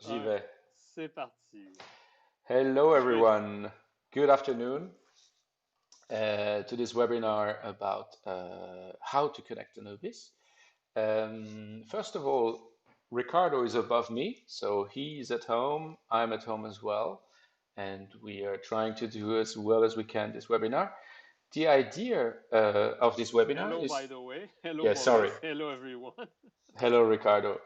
J'y 1, vais. c'est parti. Hello, Good. everyone. Good afternoon to this webinar about how to connect Anubis. First of all, Ricardo is above me, so he's at home. I'm at home as well, and we are trying to do as well as we can this webinar. The idea of this webinar Hello, by is, the way. Hello, yeah, sorry. Maurice. Hello, everyone. Hello, Ricardo,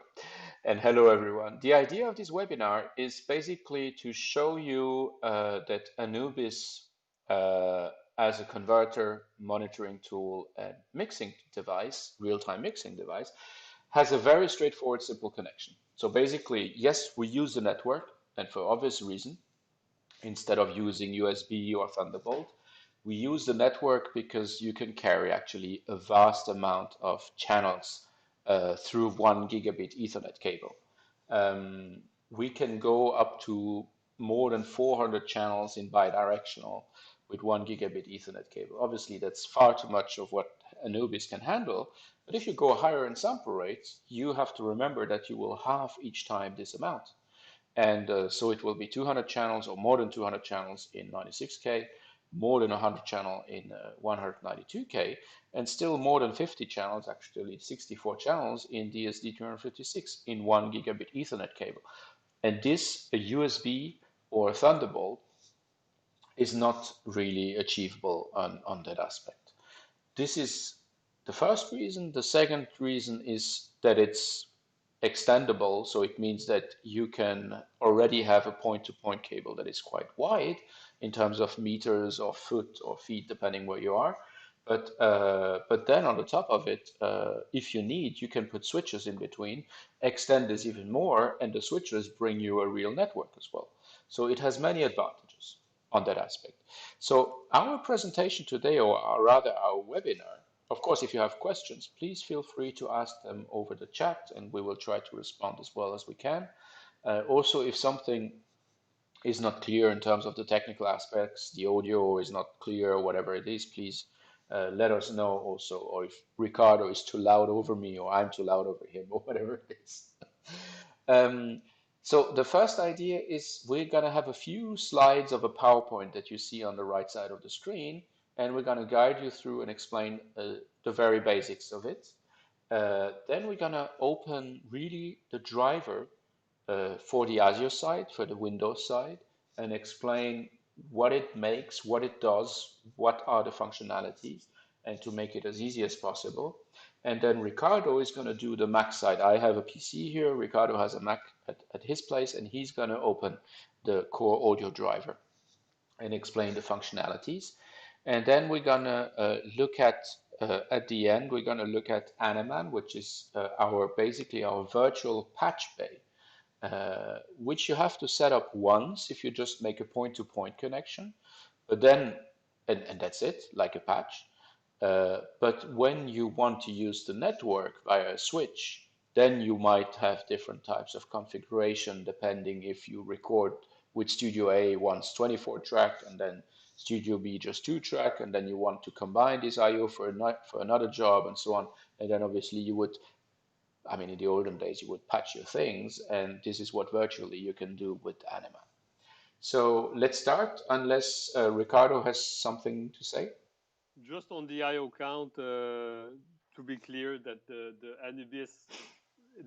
and hello, everyone. The idea of this webinar is basically to show you that Anubis, as a converter, monitoring tool, and mixing device, real-time mixing device, has a very straightforward, simple connection. So basically, yes, we use the network, and for obvious reason, instead of using USB or Thunderbolt. We use the network because you can carry actually a vast amount of channels through 1 gigabit Ethernet cable. Um, we can go up to more than 400 channels in bidirectional with 1 gigabit Ethernet cable. Obviously, that's far too much of what Anubis can handle. But if you go higher in sample rates, you have to remember that you will halve each time this amount. And so it will be 200 channels or more than 200 channels in 96K, more than 100 channel in 192K, and still more than 50 channels, actually 64 channels in DSD256 in 1 gigabit Ethernet cable. And this, a USB or a Thunderbolt, is not really achievable on that aspect. This is the first reason. The second reason is that it's extendable, so it means that you can already have a point-to-point cable that is quite wide in terms of meters or foot or feet, depending where you are. But then on the top of it, if you need, you can put switches in between, extend this even more, and the switches bring you a real network as well. So it has many advantages on that aspect. So our presentation today, or rather our webinar, of course, if you have questions, please feel free to ask them over the chat and we will try to respond as well as we can. Also, if something is not clear in terms of the technical aspects, the audio is not clear or whatever it is, please let us know also. Or if Ricardo is too loud over me or I'm too loud over him or whatever it is. Um, so the first idea is we're going to have a few slides of a PowerPoint that you see on the right side of the screen, and we're going to guide you through and explain the very basics of it. Then we're going to open really the driver for the Azure side, for the Windows side, and explain what it makes, what it does, what are the functionalities, and to make it as easy as possible. And then Ricardo is going to do the Mac side. I have a PC here. Ricardo has a Mac at his place, and he's going to open the core audio driver and explain the functionalities. And then we're going to look at the end, we're going to look at ANEMAN, which is our basically our virtual patch bay, which you have to set up once if you just make a point-to-point connection, but then, and that's it, like a patch. But when you want to use the network via a switch, then you might have different types of configuration depending if you record with Studio A wants 24 track and then Studio B just 2 track, and then you want to combine this IO for another job and so on. And then obviously you would, I mean, in the olden days, you would patch your things, and this is what virtually you can do with Anima. So let's start, unless Ricardo has something to say. Just on the IO count, to be clear that the Anubis,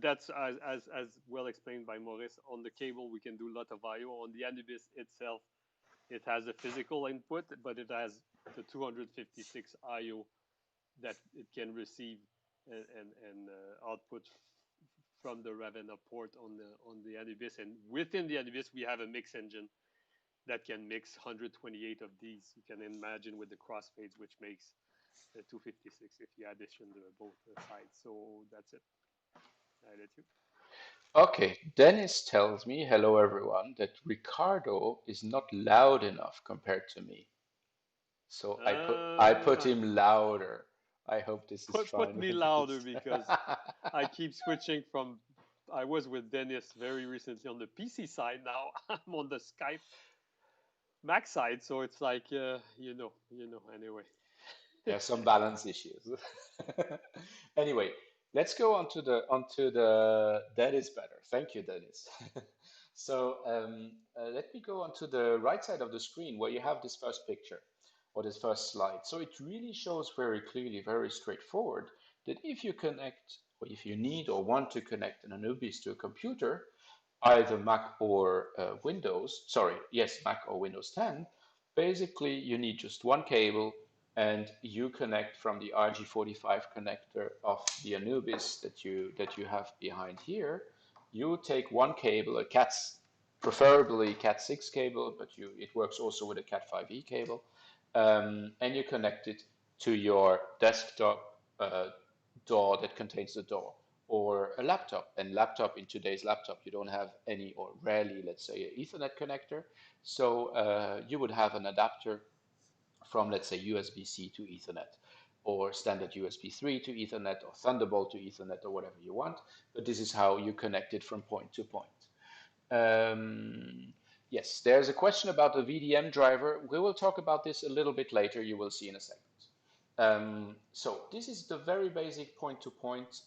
that's as well explained by Maurice. On the cable, we can do a lot of IO. On the Anubis itself, it has a physical input, but it has the 256 IO that it can receive and output from the Ravenna port on the Anubis. And within the Anubis, we have a mix engine that can mix 128 of these. You can imagine with the crossfades, which makes 256 if you addition both sides. So that's it. I let you. Okay, Dennis tells me, hello everyone, that Ricardo is not loud enough compared to me. So I put Uh, him louder. I hope this is put fine me with louder this. because I keep switching from. I was with Dennis very recently on the PC side. Now I'm on the Skype Mac side, so it's like you know. Anyway, There are some balance issues. Anyway, Let's go on to the that is better. Thank you, Dennis. So let me go on to the right side of the screen where you have this first picture or this first slide. So it really shows very clearly, very straightforward, that if you connect or if you need or want to connect an Anubis to a computer, either Mac or Windows, sorry, yes, Mac or Windows 10, basically you need just one cable and you connect from the RG45 connector of the Anubis that you have behind here. You take one cable, a CAT, preferably Cat6 cable, but it works also with a Cat5e cable, and you connect it to your desktop door that contains the door, or a laptop. And laptop, in today's laptop, you don't have any, or rarely, let's say, an Ethernet connector. So you would have an adapter from, let's say, USB-C to Ethernet, or standard USB 3 to Ethernet, or Thunderbolt to Ethernet, or whatever you want. But this is how you connect it from point to point. Um, yes, there's a question about the VDM driver. We will talk about this a little bit later. You will see in a second. So this is the very basic point-to-point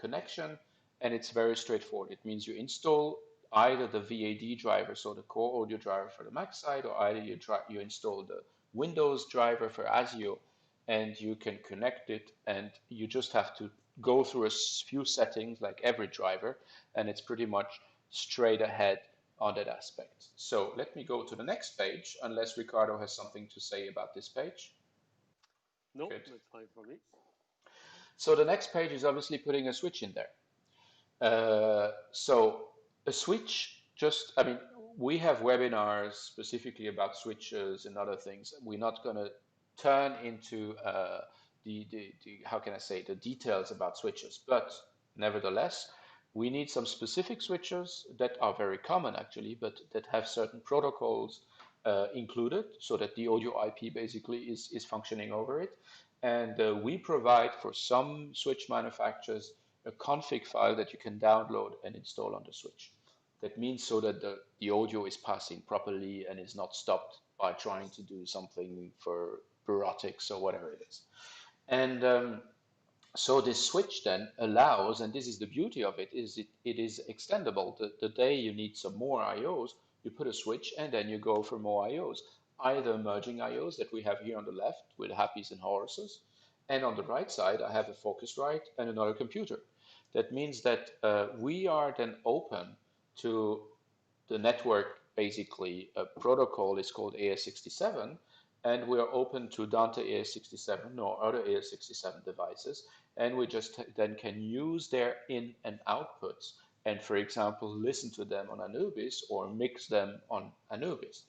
connection, and it's very straightforward. It means you install either the VAD driver, so the core audio driver for the Mac side, or either you install the Windows driver for ASIO, and you can connect it, and you just have to go through a few settings like every driver, and it's pretty much straight ahead on that aspect. So let me go to the next page, unless Ricardo has something to say about this page. No, Good. that's fine for me. So the next page is obviously putting a switch in there. So a switch, I mean, we have webinars specifically about switches and other things. We're not going to turn into how can I say, the details about switches, but nevertheless, we need some specific switches that are very common actually, but that have certain protocols included so that the audio IP basically is functioning over it. And we provide for some switch manufacturers a config file that you can download and install on the switch. That means so that the audio is passing properly and is not stopped by trying to do something for bureautics or whatever it is. And so this switch then allows, and this is the beauty of it, is it is extendable. The day you need some more IOs, you put a switch and then you go for more IOs, either merging IOs that we have here on the left with happies and horses, and on the right side I have a Focusrite and another computer. That means that we are then open to the network, basically a protocol is called AS67, and we are open to Dante AS67 or other AS67 devices, and we just then can use their in and outputs and, for example, listen to them on Anubis or mix them on Anubis,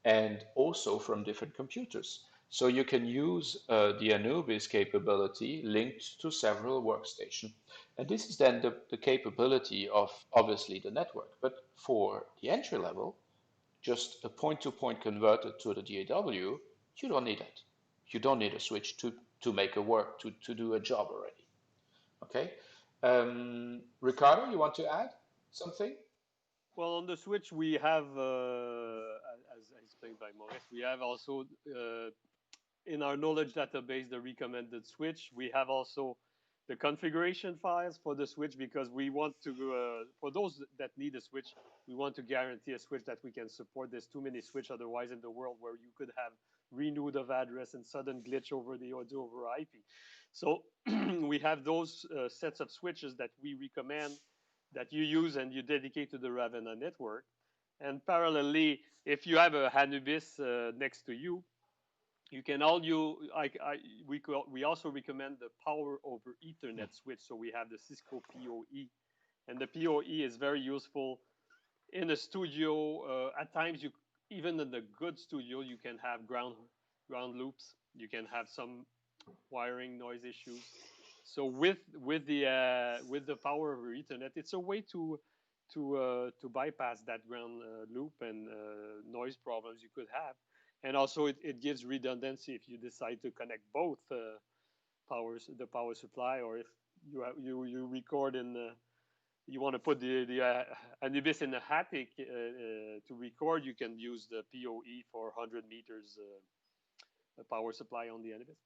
and also from different computers. So you can use the Anubis capability linked to several workstations. And this is then the capability of obviously the network. But for the entry level, just a point-to-point converter to the DAW, you don't need it. You don't need a switch to make a work, to do a job already. Okay? Ricardo, you want to add something? Well, on the Switch, we have, as explained by Maurice, we have also in our knowledge database the recommended switch. We have also the configuration files for the switch because we want to, for those that need a switch, we want to guarantee a switch that we can support. There's too many switch otherwise in the world where you could have renewed of address and sudden glitch over the audio over IP. So we have those sets of switches that we recommend that you use and you dedicate to the Ravenna network. And parallelly, if you have a Anubis next to you, you can all you we also recommend the power over Ethernet switch. So we have the Cisco PoE, and the PoE is very useful in a studio. At times, you even in the good studio, you can have ground loops. You can have some wiring noise issues. So with the power over Ethernet, it's a way to bypass that ground loop and noise problems you could have, and also it gives redundancy if you decide to connect both the power supply, or if you record in you want to put the Anubis in the attic to record, you can use the PoE for 100 meters power supply on the Anubis.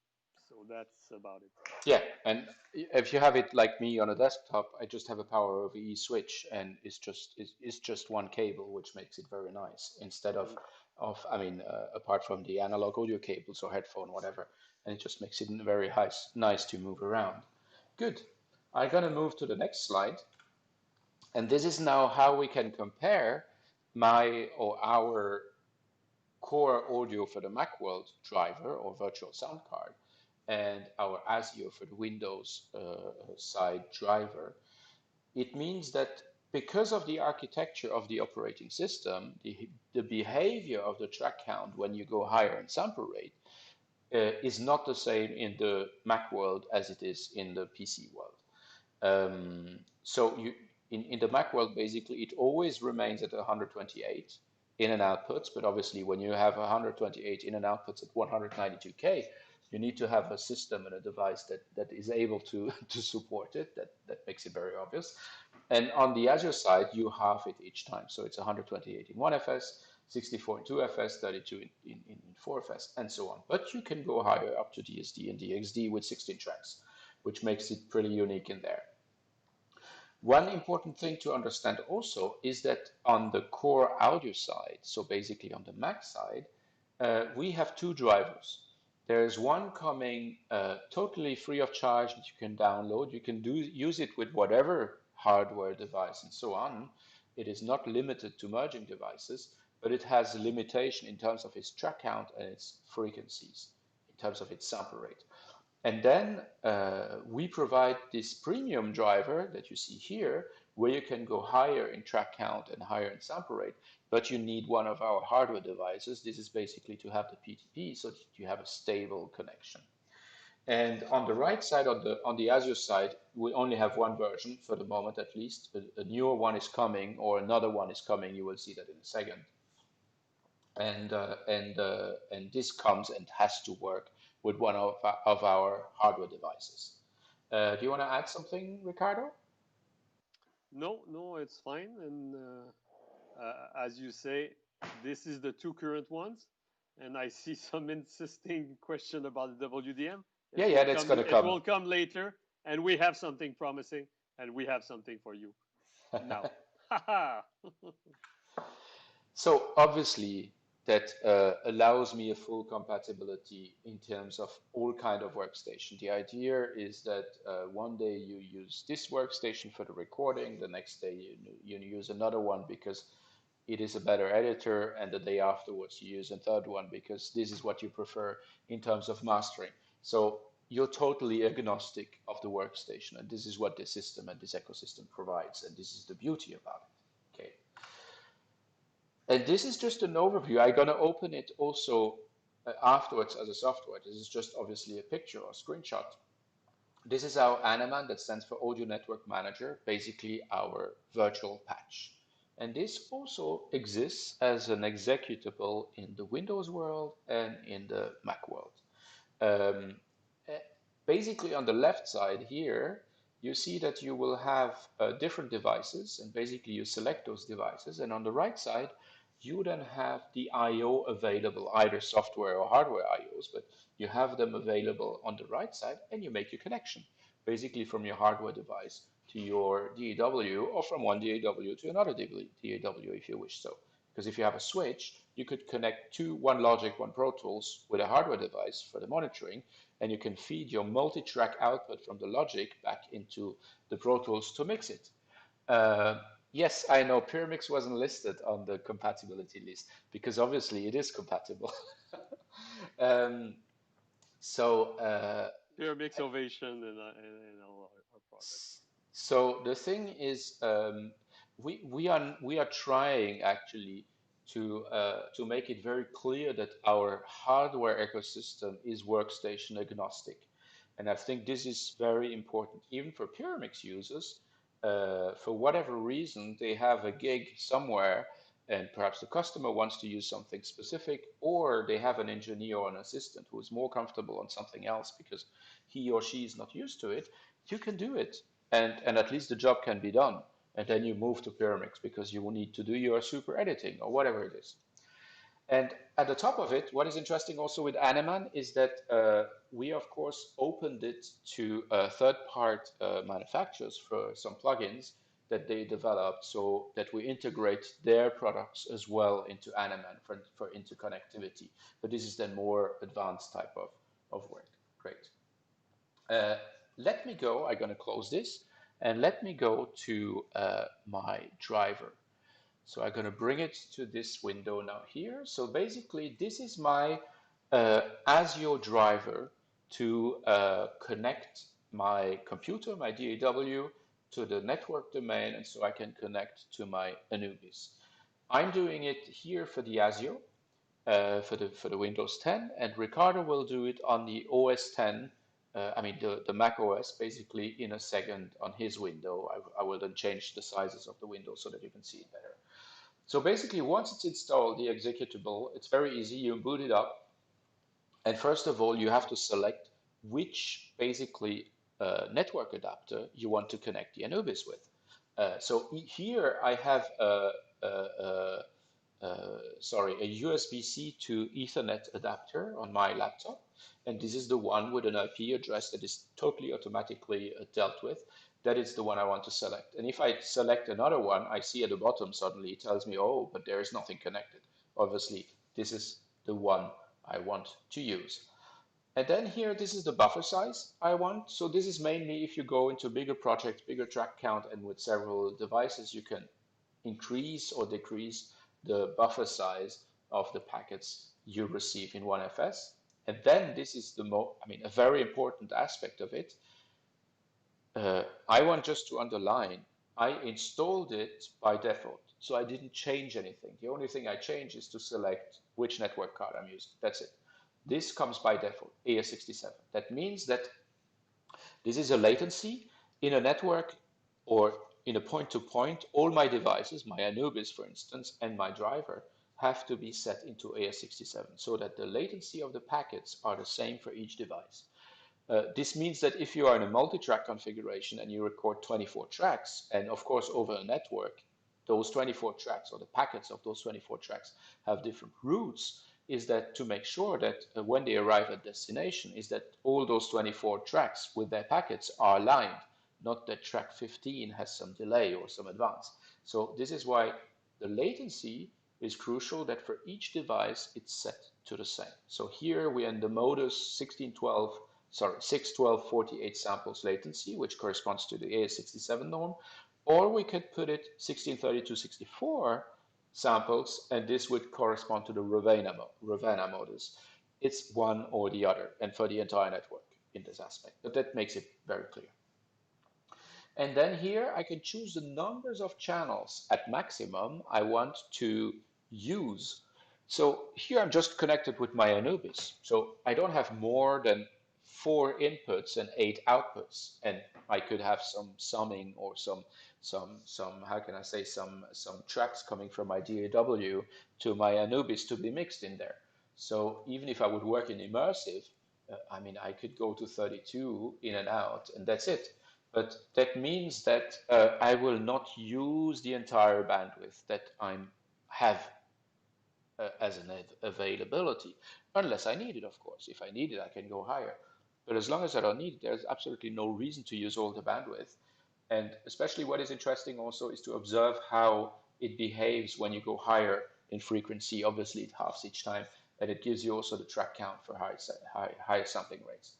So that's about it. Yeah, and if you have it like me on a desktop, I just have a power over E switch, and it's just one cable, which makes it very nice instead Mhm. of I mean, apart from the analog audio cables or headphone, whatever, and it just makes it very nice to move around. Good. I'm gonna move to the next slide, and this is now how we can compare my or our core audio for the Macworld driver or virtual sound card and our ASIO for the Windows side driver. It means that because of the architecture of the operating system, the behavior of the track count when you go higher in sample rate is not the same in the Mac world as it is in the PC world. So in the Mac world, basically, it always remains at 128 in and outputs. But obviously, when you have 128 in and outputs at 192K, you need to have a system and a device that is able to, to support it. That makes it very obvious. And on the Azure side, you halve it each time. So it's 128 in 1FS, 64 in 2FS, 32 in 4FS, and so on. But you can go higher up to DSD and DXD with 16 tracks, which makes it pretty unique in there. One important thing to understand also is that on the core audio side, so basically on the Mac side, we have two drivers. There's one coming totally free of charge that you can download. You can use it with whatever hardware device and so on. It is not limited to merging devices, but it has a limitation in terms of its track count and its frequencies, in terms of its sample rate. And then we provide this premium driver that you see here, where you can go higher in track count and higher in sample rate, but you need one of our hardware devices. This is basically to have the PTP so that you have a stable connection. And on the right side, on the Azure side, we only have one version for the moment, at least. A newer one is coming, or another one is coming. You will see that in a second. And this comes and has to work with one of our hardware devices. Do you want to add something, Ricardo? No, no, it's fine. And as you say, this is the two current ones. And I see some insisting question about the WDM. Yeah, It yeah, will that's come. gonna It come. will come later, and we have something promising, and we have something for you now. So obviously that allows me a full compatibility in terms of all kind of workstation. The idea is that one day you use this workstation for the recording, the next day you use another one because it is a better editor, and the day afterwards you use a third one because this is what you prefer in terms of mastering. So you're totally agnostic of the workstation, and this is what this system and this ecosystem provides, and this is the beauty about it. Okay. And this is just an overview. I'm going to open it also afterwards as a software. This is just obviously a picture or a screenshot. This is our ANEMAN, that stands for Audio Network Manager, basically our virtual patch. And this also exists as an executable in the Windows world and in the Mac world. Um, eh, Basically, on the left side here, you see that you will have different devices, and basically you select those devices. And on the right side, you then have the I/O available, either software or hardware I/Os, but you have them available on the right side, and you make your connection, basically from your hardware device to your DAW, or from one DAW to another DAW if you wish so. Because if you have a switch, you could connect to one Logic, one Pro Tools with a hardware device for the monitoring, and you can feed your multi-track output from the Logic back into the Pro Tools to mix it. Uh, yes, I know Pyramix wasn't listed on the compatibility list because obviously it is compatible. um, so Pure mix ovation in all our products. So the thing is, we are trying actually to make it very clear that our hardware ecosystem is workstation agnostic, and I think this is very important even for Pyramix users. For whatever reason, they have a gig somewhere, and perhaps the customer wants to use something specific, or they have an engineer or an assistant who is more comfortable on something else because he or she is not used to it. You can do it, and at least the job can be done. And then you move to Pyramix because you will need to do your super editing or whatever it is. And at the top of it, what is interesting also with ANEMAN is that we, of course, opened it to third-part manufacturers for some plugins that they developed so that we integrate their products as well into ANEMAN for interconnectivity. But this is then more advanced type of work. Great. Uh, Let me go, I'm going to close this, and let me go to my driver. So I'm going to bring it to this window now here. So basically, this is my Azure driver to connect my computer, my DAW, to the network domain, and so I can connect to my Anubis. I'm doing it here for the Azure, for the Windows 10, and Ricardo will do it on the OS 10. I mean the Mac OS basically in a second on his window. I will then change the sizes of the window so that you can see it better. So basically, once it's installed, the executable, it's very easy. You boot it up, and first of all, you have to select which basically network adapter you want to connect the Anubis with. So here I have a, sorry, a USB-C to Ethernet adapter on my laptop. And this is the one with an IP address that is totally automatically dealt with. That is the one I want to select. And if I select another one, I see at the bottom suddenly it tells me, oh, but there is nothing connected. Obviously, this is the one I want to use. And then here, this is the buffer size I want. So this is mainly if you go into bigger projects, bigger track count, and with several devices, you can increase or decrease the buffer size of the packets you receive in OneFS. And then this is a very important aspect of it. I want just to underline, I installed it by default. So I didn't change anything. The only thing I change is to select which network card I'm using. That's it. This comes by default, AS67. That means that this is a latency in a network or in a point-to-point. All my devices, my Anubis, for instance, and my driver have to be set into AS67 so that the latency of the packets are the same for each device. This means that if you are in a multi-track configuration and you record 24 tracks, and of course over a network, those 24 tracks or the packets of those 24 tracks have different routes, is that to make sure that when they arrive at destination, is that all those 24 tracks with their packets are aligned, not that track 15 has some delay or some advance. So this is why the latency is crucial that for each device it's set to the same. So here we are in the modus 61248 samples latency, which corresponds to the AS67 norm, or we could put it 163264 samples, and this would correspond to the Ravenna modus. It's one or the other, and for the entire network in this aspect. But that makes it very clear. And then here I can choose the numbers of channels at maximum I want to use. So here I'm just connected with my Anubis. So I don't have more than 4 inputs and 8 outputs. And I could have some summing or some how can I say, some tracks coming from my DAW to my Anubis to be mixed in there. So even if I would work in immersive, I could go to 32 in and out, and that's it. But that means that I will not use the entire bandwidth that I have as an availability, unless I need it, of course. If I need it, I can go higher. But as long as I don't need it, there's absolutely no reason to use all the bandwidth. And especially what is interesting also is to observe how it behaves when you go higher in frequency. Obviously, it halves each time, and it gives you also the track count for higher sampling rates.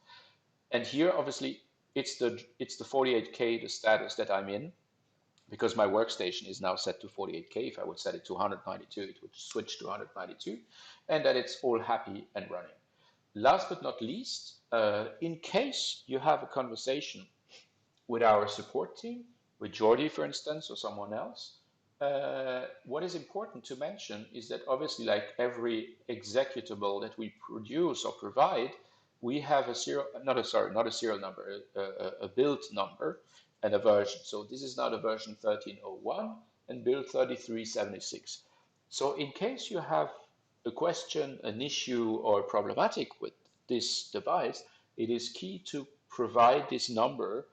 And here, obviously, it's the 48K, the status that I'm in, because my workstation is now set to 48K. If I would set it to 192, it would switch to 192, and that it's all happy and running. Last but not least, in case you have a conversation with our support team, with Jordi, for instance, or someone else, what is important to mention is that obviously, like every executable that we produce or provide, we have a serial, not a serial number, a build number and a version. So this is now the version 1301 and build 3376. So in case you have a question, an issue, or problematic with this device, it is key to provide this number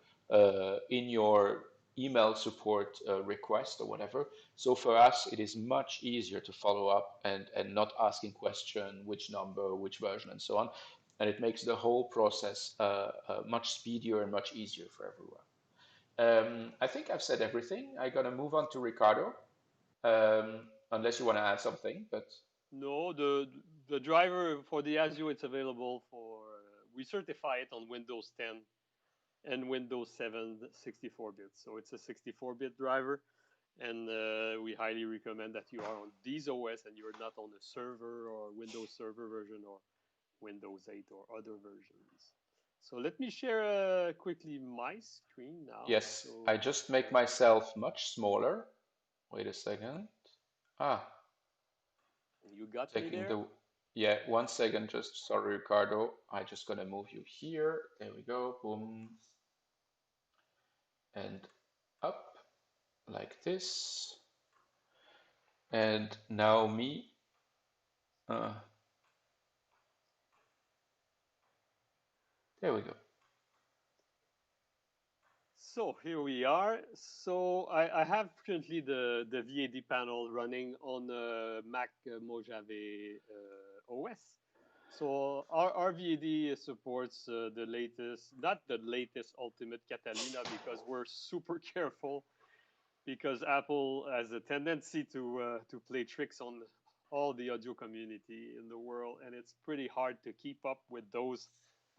in your email support request or whatever. So for us, it is much easier to follow up and not asking question, which number, which version, and so on. And it makes the whole process much speedier and much easier for everyone. I think I've said everything. I'm gonna move on to Ricardo, unless you want to add something. But No, the driver for the ASIO, it's available for, we certify it on Windows 10 and Windows 7 64-bit. So it's a 64-bit driver, and we highly recommend that you are on these OS and you're not on a server or Windows Server version or Windows 8 or other versions. So let me share quickly my screen now. yes, So I just make myself much smaller. Wait a second. Ah, you got me taking there. the, yeah, 1 second, just sorry, Ricardo. I just gonna move you here. There we go. Boom. And up like this. And now me. Uh, there we go. So here we are. So I have currently the VAD panel running on Mac Mojave OS. So our VAD supports the latest, not the latest Ultimate Catalina, because we're super careful, because Apple has a tendency to play tricks on all the audio community in the world, and it's pretty hard to keep up with those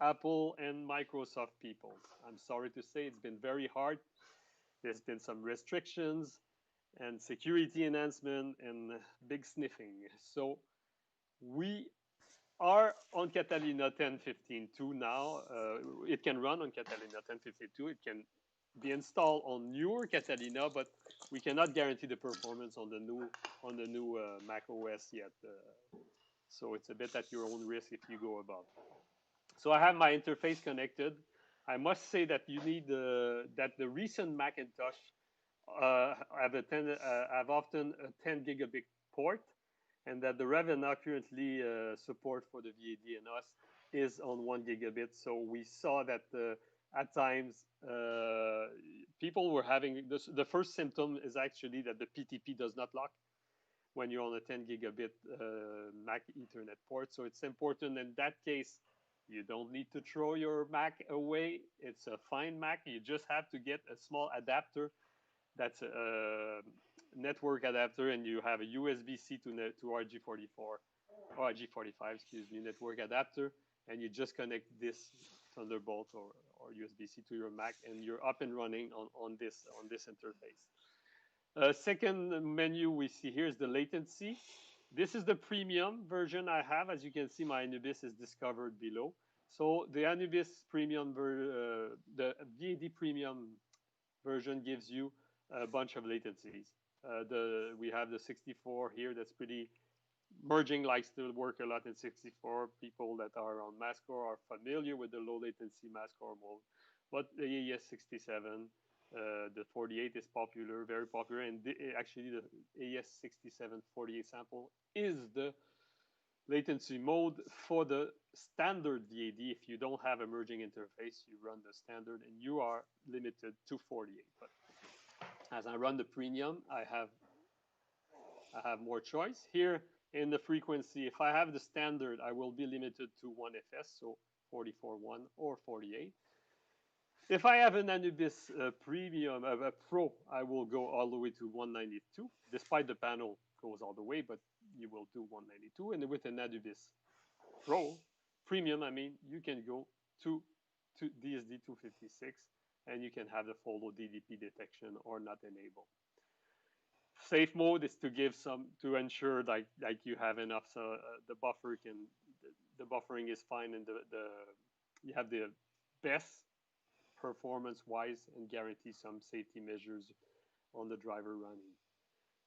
Apple and Microsoft people. I'm sorry to say it's been very hard. There's been some restrictions and security enhancement and big sniffing. So we are on Catalina 10.15.2 now. It can run on Catalina 10.15.2. It can be installed on newer Catalina, but we cannot guarantee the performance on the new Mac OS yet. So it's a bit at your own risk if you go above. So I have my interface connected. I must say that you need that the recent Macintosh have often a 10 gigabit port, and that the Ravenna currently support for the VAD and us is on 1 gigabit. So we saw that at times people were having this. The first symptom is actually that the PTP does not lock when you're on a 10 gigabit Mac Ethernet port. So it's important in that case. You don't need to throw your Mac away. It's a fine Mac. You just have to get a small adapter that's a network adapter, and you have a USB-C to RG44 or RG45, excuse me, network adapter, and you just connect this Thunderbolt or USB-C to your Mac, and you're up and running on this interface. Second menu we see here is the latency. This is the premium version I have. As you can see, my Anubis is discovered below. So the Anubis premium, the VAD premium version gives you a bunch of latencies. We have the 64 here. That's pretty merging likes to work a lot in 64. People that are on Mascore are familiar with the low latency Mascore mode. But the AES 67, the 48 is popular, very popular, and actually the AES 67 48 sample is the latency mode for the standard VAD. If you don't have a merging interface, you run the standard, and you are limited to 48. But as I run the premium, I have more choice. Here in the frequency, if I have the standard, I will be limited to 1FS, so 44.1 or 48. If I have an Anubis Premium, a Pro, I will go all the way to 192, despite the panel goes all the way, but you will do 192. And with an Anubis Pro, Premium, I mean, you can go to DSD 256, and you can have the full DDP detection or not enabled. Safe mode is to give some to ensure like you have enough, so the buffer can the buffering is fine, and the you have the best performance wise and guarantee some safety measures on the driver running.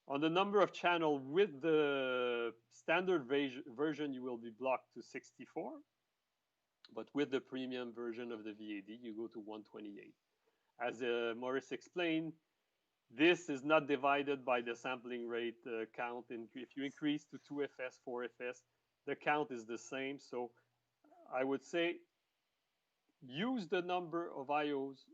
On the number of channel with the standard version, you will be blocked to 64, but with the premium version of the VAD, you go to 128. As Maurice explained, this is not divided by the sampling rate count. And if you increase to 2FS, 4FS, the count is the same. So I would say use the number of IOs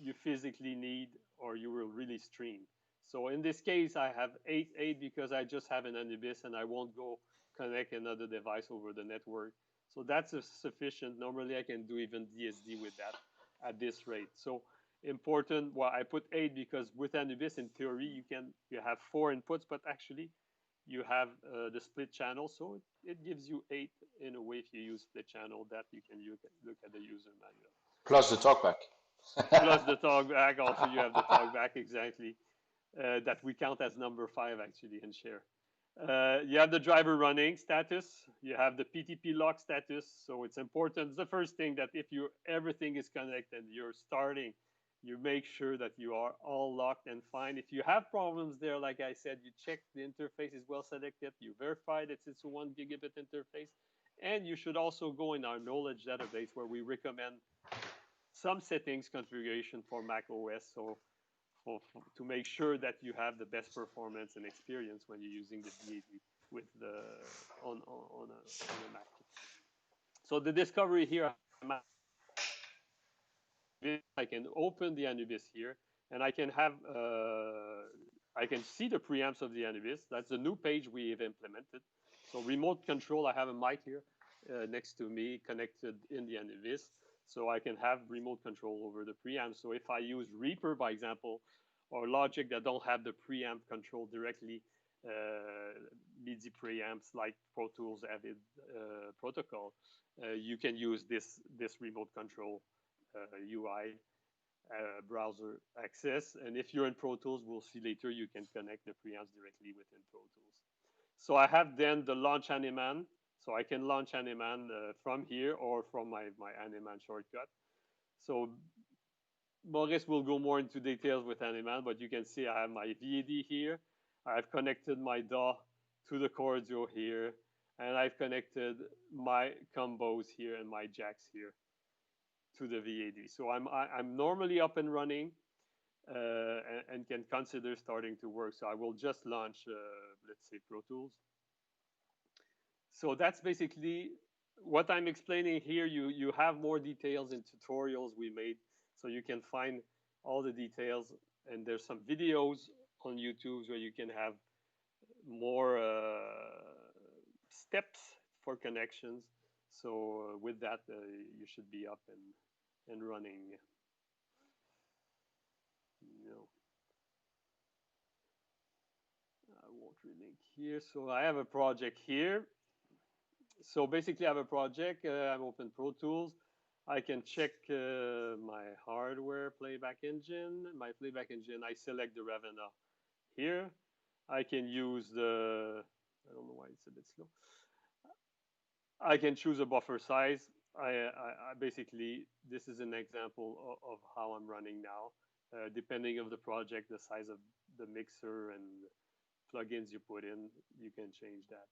you physically need or you will really stream. So in this case, I have 8 because I just have an Anubis and I won't go connect another device over the network. So that's sufficient. Normally, I can do even DSD with that at this rate. So important. Well, I put 8 because with Anubis, in theory, you have 4 inputs, but actually you have the split channel, so it gives you 8 in a way. If you use split channel, that you can look at the user manual. Plus the talkback. Plus the talkback, also you have the talkback exactly, that we count as number 5 actually and share. You have the driver running status. You have the PTP lock status. So it's important. It's the first thing that if you everything is connected, you're starting, you make sure that you are all locked and fine. If you have problems there, like I said, you check the interface is well selected. You verify that it's a 1 gigabit interface. And you should also go in our knowledge database where we recommend some settings configuration for Mac OS. So to make sure that you have the best performance and experience when you're using the VAD with the on a Mac. So the discovery here, I can open the Anubis here, and I can have I can see the preamps of the Anubis. That's a new page we have implemented. So remote control, I have a mic here next to me connected in the Anubis. So I can have remote control over the preamp. So if I use Reaper, by example, or Logic that don't have the preamp control directly, MIDI preamps like Pro Tools Avid protocol, you can use this remote control UI browser access. And if you're in Pro Tools, we'll see later, you can connect the preamps directly within Pro Tools. So I have then the launch ANEMAN. So I can launch ANEMAN from here or from my ANEMAN shortcut. So Maurice will go more into details with ANEMAN, but you can see I have my VAD here. I've connected my DAW to the Cordio here, and I've connected my combos here and my jacks here to the VAD. So I'm normally up and running and can consider starting to work. So I will just launch, let's say, Pro Tools. So that's basically what I'm explaining here. You have more details in tutorials we made, so you can find all the details. And there's some videos on YouTube where you can have more steps for connections. So with that, you should be up and running. You know, I won't relink here. So I have a project here. So basically, I have a project. I'm open Pro Tools. I can check my hardware playback engine. My playback engine, I select the Ravenna here. I can use the, I don't know why it's a bit slow. I can choose a buffer size. I basically, this is an example of how I'm running now. Depending of the project, the size of the mixer and plugins you put in, you can change that.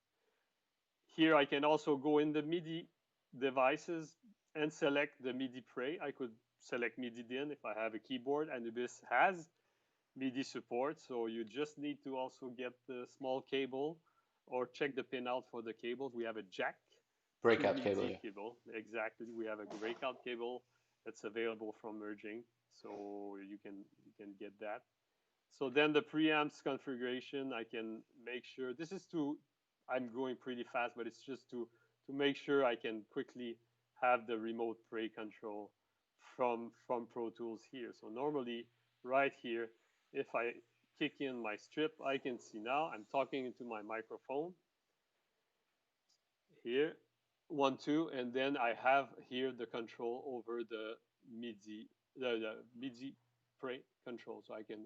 Here I can also go in the MIDI devices and select the MIDI tray. I could select MIDI DIN if I have a keyboard. Anubis has MIDI support, so you just need to also get the small cable or check the pin out for the cables. We have a jack to Breakout cable, MIDI yeah. cable. Exactly. We have a breakout cable that's available from merging, so you can get that. So then the preamps configuration, I can make sure this is to, I'm going pretty fast, but it's just to make sure I can quickly have the remote pre control from Pro Tools here. So normally right here, if I kick in my strip, I can see now I'm talking into my microphone here, 1, 2, and then I have here the control over the MIDI, the MIDI pre control. So I can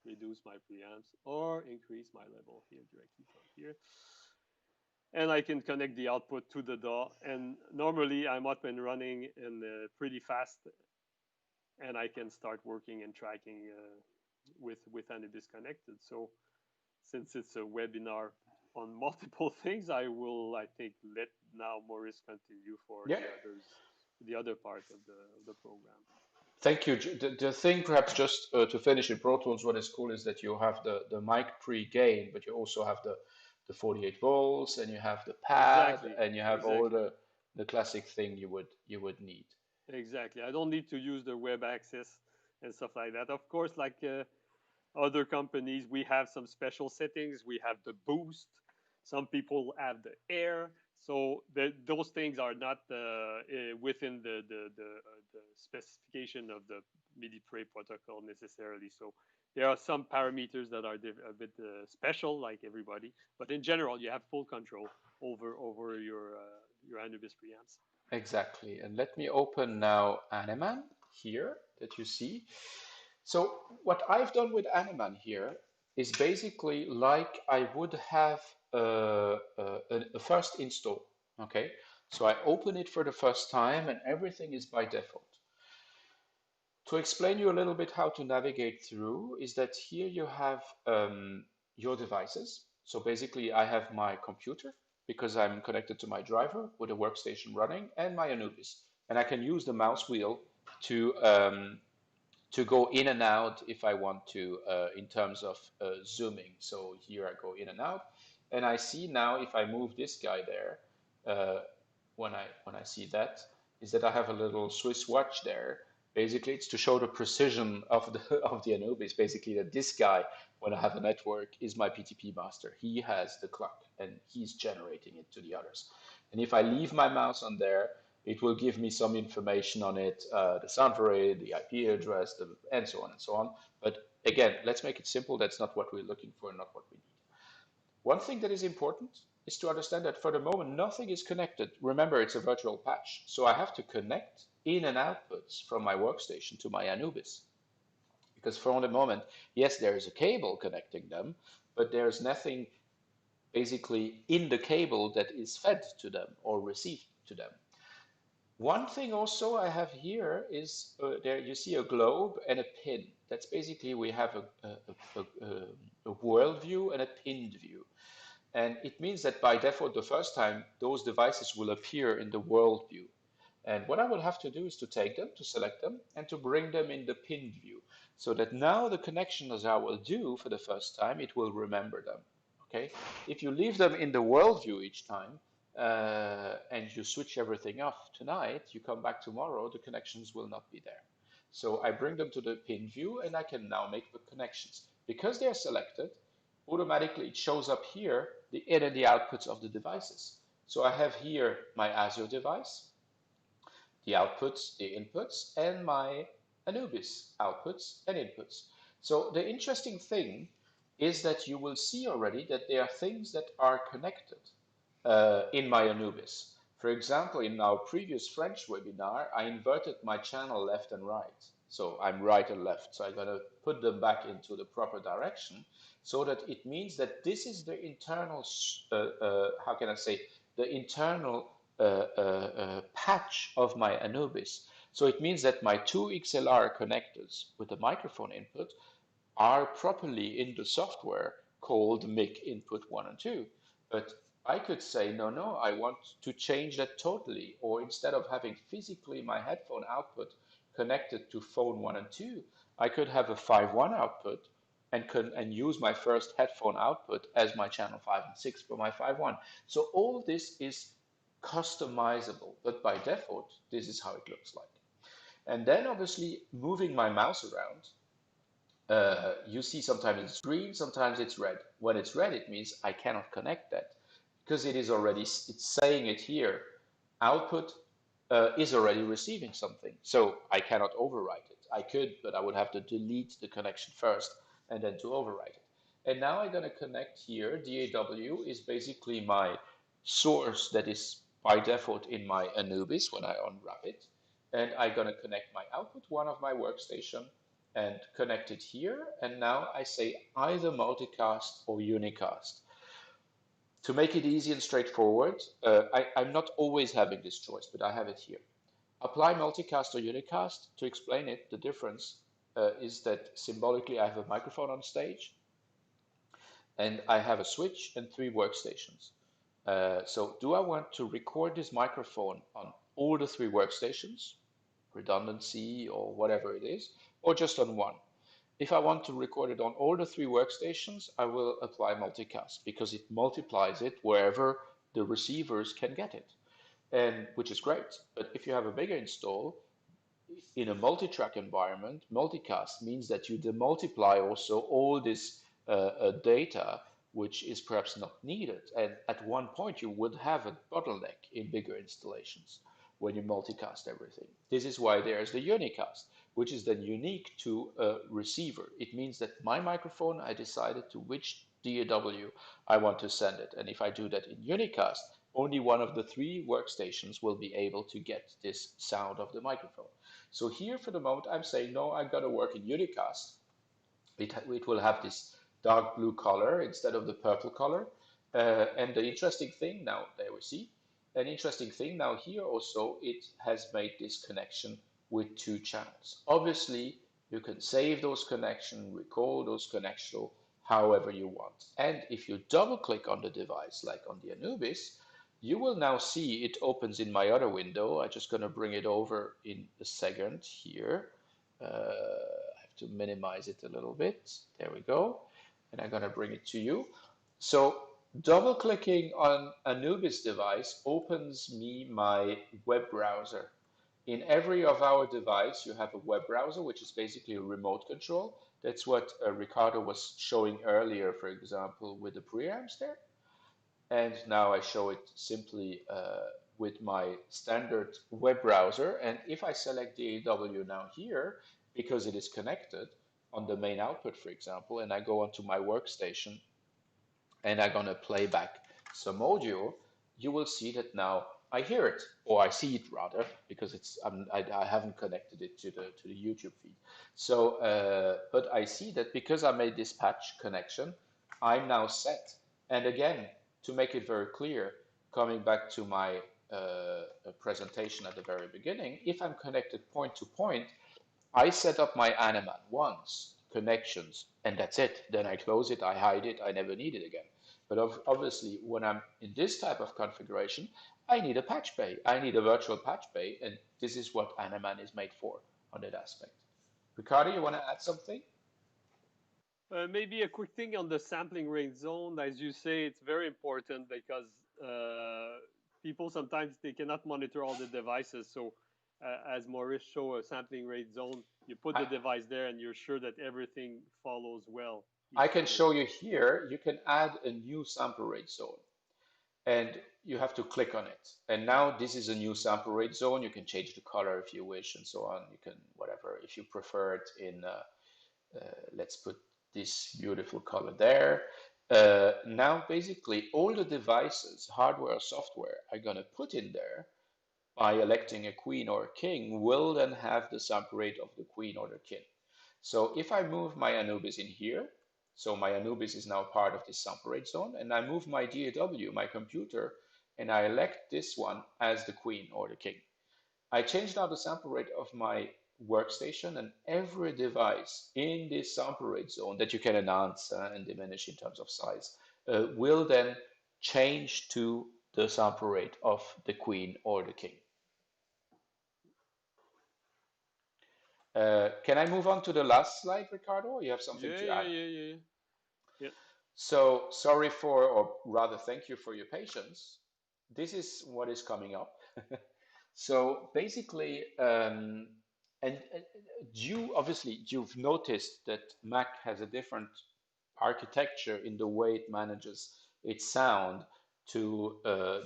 reduce my preamps or increase my level here directly from here. And I can connect the output to the DAW. And normally I'm up and running and pretty fast, and I can start working and tracking with Anubis connected. So since it's a webinar on multiple things, I think, let now Maurice continue for Yeah. the other part of the program. Thank you. The thing, perhaps, just to finish in Pro Tools, what is cool is that you have the mic pre-gain, but you also have the 48 volts, and you have the pad, Exactly, and you have all exactly, the classic thing you would need. exactly. I don't need to use the web access and stuff like that. Of course, like other companies, we have some special settings. We have the boost. Some people have the air. So those things are not within the specification of the MIDI Pray protocol necessarily. So there are some parameters that are a bit special, like everybody. But in general, you have full control over your Anubis preamps. Exactly. And let me open now ANEMAN here that you see. So what I've done with ANEMAN here is basically like I would have a first install. Okay. So I open it for the first time and everything is by default. To explain you a little bit how to navigate through is that here you have your devices. So basically I have my computer because I'm connected to my driver with a workstation running and my Anubis. And I can use the mouse wheel to um, to go in and out if I want to in terms of zooming. So here I go in and out, and I see now if I move this guy there, uh, when I see that, is that I have a little Swiss watch there. Basically, it's to show the precision of the of the Anubis. Basically, that this guy, when I have a network, is my PTP master. He has the clock and he's generating it to the others. And if I leave my mouse on there, it will give me some information on it, the sound rate, the IP address, and so on and so on. But again, let's make it simple. That's not what we're looking for, not what we need. One thing that is important is to understand that for the moment, nothing is connected. Remember, it's a virtual patch. So I have to connect in and outputs from my workstation to my Anubis. Because for the moment, yes, there is a cable connecting them, but there's nothing basically in the cable that is fed to them or received to them. One thing also I have here is there you see a globe and a pin. That's basically we have a world view and a pinned view. And it means that by default, the first time, those devices will appear in the world view. And what I will have to do is to take them, to select them, and to bring them in the pinned view. So that now the connection as I will do for the first time, it will remember them. Okay? If you leave them in the world view each time, and you switch everything off tonight, you come back tomorrow, the connections will not be there. So I bring them to the pin view and I can now make the connections. Because they're selected, automatically it shows up here the in and the outputs of the devices. So I have here my ASIO device, the outputs, the inputs, and my Anubis outputs and inputs. So the interesting thing is that you will see already that there are things that are connected in my Anubis. For example, in our previous French webinar, I inverted my channel left and right. So I'm right and left. So I'm going to put them back into the proper direction so that it means that this is the internal, how can I say, the internal patch of my Anubis. So it means that my two XLR connectors with the microphone input are properly in the software called mic input 1 and 2. But I could say, no, no, I want to change that totally. Or instead of having physically my headphone output connected to phone 1 and 2, I could have a 5.1 output and use my first headphone output as my channel 5 and 6 for my 5.1. So all this is customizable, but by default, this is how it looks like. And then obviously moving my mouse around, you see sometimes it's green, sometimes it's red. When it's red, it means I cannot connect that because it is already, it's saying it here. Output is already receiving something, so I cannot overwrite it. I could, but I would have to delete the connection first and then to overwrite it. And now I'm going to connect here. DAW is basically my source that is by default in my Anubis when I unwrap it. And I'm going to connect my output one of my workstation and connect it here. And now I say either multicast or unicast. To make it easy and straightforward, I'm not always having this choice, but I have it here. Apply multicast or unicast. To explain it, the difference is that symbolically I have a microphone on stage and I have a switch and three workstations. So do I want to record this microphone on all the three workstations, redundancy or whatever it is, or just on one? If I want to record it on all the three workstations, I will apply multicast because it multiplies it wherever the receivers can get it, and which is great. But if you have a bigger install, in a multi-track environment, multicast means that you demultiply also all this data, which is perhaps not needed. And at one point, you would have a bottleneck in bigger installations when you multicast everything. This is why there's the unicast, which is then unique to a receiver. It means that my microphone, I decided to which DAW I want to send it. And if I do that in unicast, only one of the three workstations will be able to get this sound of the microphone. So here for the moment, I'm saying, no, I've got to work in unicast. It will have this dark blue color instead of the purple color. And the interesting thing now, there we see, an interesting thing now here also, it has made this connection with two channels. Obviously, you can save those connections, recall those connections however you want. And if you double click on the device, like on the Anubis, you will now see it opens in my other window. I'm just going to bring it over in a second here. I have to minimize it a little bit. There we go. And I'm going to bring it to you. So double clicking on Anubis device opens me my web browser. In every of our device, you have a web browser, which is basically a remote control. That's what Ricardo was showing earlier, for example, with the preamps there. And now I show it simply with my standard web browser. And if I select DAW now here, because it is connected on the main output, for example, and I go onto my workstation and I'm going to play back some audio, you will see that now I hear it, or I see it rather, because I haven't connected it to the YouTube feed. So, but I see that because I made this patch connection, I'm now set. And again, to make it very clear, coming back to my presentation at the very beginning, if I'm connected point to point, I set up my ANEMAN once, connections, and that's it. Then I close it, I hide it, I never need it again. But obviously, when I'm in this type of configuration, I need a patch bay. I need a virtual patch bay, and this is what ANEMAN is made for on that aspect. Ricardo, you want to add something? Maybe a quick thing on the sampling rate zone. As you say, it's very important because uh, people sometimes they cannot monitor all the devices. So, as Maurice showed, a sampling rate zone, you put I, the device there and you're sure that everything follows well I each can other. show you here, you can add a new sample rate zone. And you have to click on it. And now this is a new sample rate zone. You can change the color if you wish and so on. You can, whatever, if you prefer it in let's put this beautiful color there. Now, basically, all the devices, hardware or software, are going to put in there by electing a queen or a king will then have the subgrade of the queen or the king. So if I move my Anubis in here, so my Anubis is now part of this subgrade zone, and I move my DAW, my computer, and I elect this one as the queen or the king. I changed now the sample rate of my workstation, and every device in this sample rate zone that you can enhance and diminish in terms of size will then change to the sample rate of the queen or the king. Can I move on to the last slide, Ricardo? You have something Yeah, to yeah, add? yeah, yeah, yeah. So sorry for, or rather, thank you for your patience. This is what is coming up. So basically, and you obviously you've noticed that Mac has a different architecture in the way it manages its sound to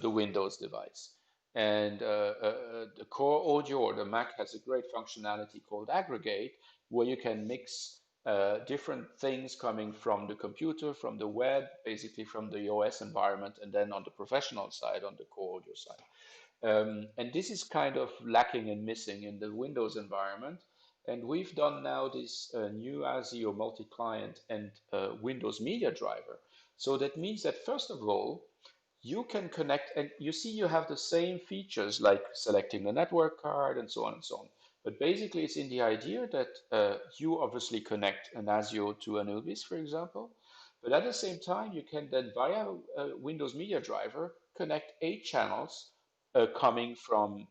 the Windows device. And the core audio or the Mac has a great functionality called aggregate, where you can mix different things coming from the computer, from the web, basically from the OS environment, and then on the professional side, on the core audio side. And this is kind of lacking and missing in the Windows environment. And we've done now this new ASIO multi-client and Windows media driver. So that means that first of all, you can connect, and you see you have the same features like selecting the network card and so on and so on. But basically, it's in the idea that you obviously connect an ASIO to Anubis, for example. But at the same time, you can then, via a Windows Media Driver, connect 8 channels coming from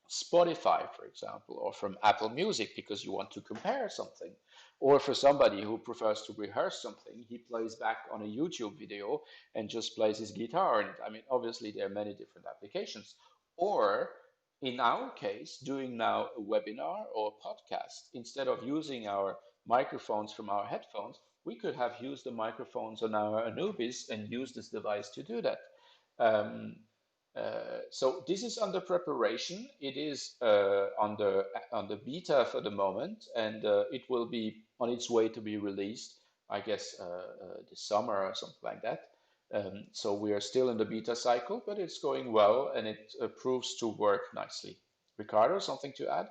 Spotify, for example, or from Apple Music because you want to compare something. Or for somebody who prefers to rehearse something, he plays back on a YouTube video and just plays his guitar. And I mean, obviously, there are many different applications. Or in our case, doing now a webinar or a podcast, instead of using our microphones from our headphones, we could have used the microphones on our Anubis and use this device to do that. Um, so this is under preparation. It is on the beta for the moment, and it will be on its way to be released, I guess, this summer or something like that. So we are still in the beta cycle, but it's going well and it proves to work nicely. Ricardo, something to add?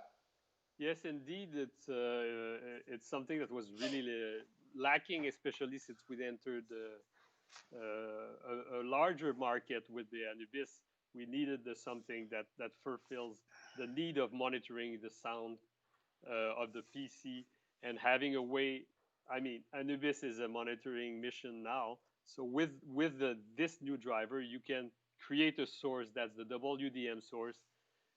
Yes, indeed, it's something that was really lacking, especially since we entered a larger market with the Anubis. We needed something that fulfills the need of monitoring the sound of the PC and having a way. I mean, Anubis is a monitoring mission now. So with this new driver, you can create a source that's the WDM source,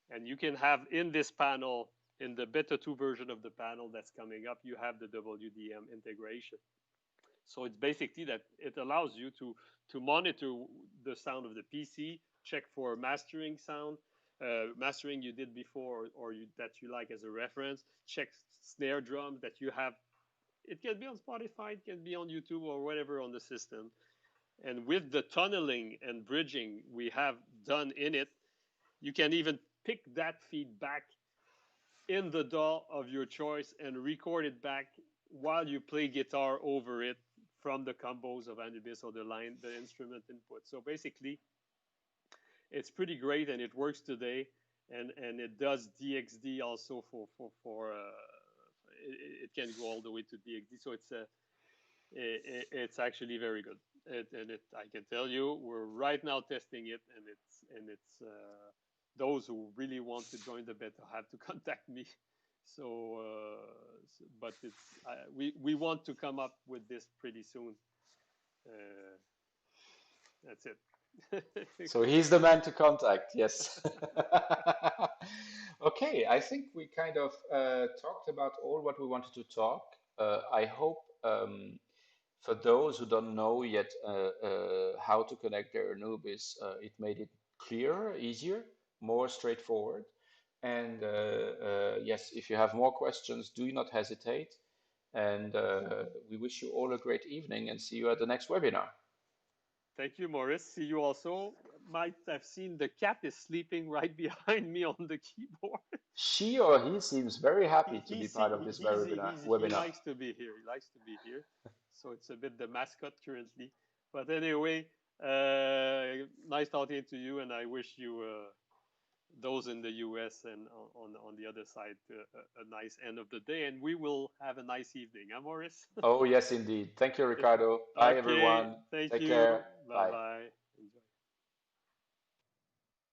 and you can have in this panel, in the beta 2 version of the panel that's coming up, you have the WDM integration. So it's basically that it allows you to monitor the sound of the PC, check for mastering sound, mastering you did before or that you like as a reference, check snare drum that you have. It can be on Spotify, it can be on YouTube or whatever on the system. And with the tunneling and bridging we have done in it, you can even pick that feedback in the DAW of your choice and record it back while you play guitar over it from the combos of Anubis or the instrument input. So basically, it's pretty great and it works today, and it does DXD also for it can go all the way to DXD. So it's actually very good. I can tell you, we're right now testing it, and it's those who really want to join the beta have to contact me. But we want to come up with this pretty soon. Uh, that's it. So he's the man to contact, yes. Okay, I think we kind of talked about all what we wanted to talk. I hope for those who don't know yet how to connect their Anubis, it made it clearer, easier, more straightforward. And yes, if you have more questions, do not hesitate. And we wish you all a great evening and see you at the next webinar. Thank you, Maurice. See you also. Might have seen the cat is sleeping right behind me on the keyboard. She or he seems very he happy to he be part of see this he webinar. likes to be here. He likes to be here. So it's a bit the mascot currently. But anyway, nice talking to you, and I wish you those in the U.S. and on the other side a nice end of the day, and we will have a nice evening. Huh, Maurice? Oh, yes, indeed. Thank you, Ricardo. Bye, Okay. everyone. Thank Take you. care. Bye Bye. bye.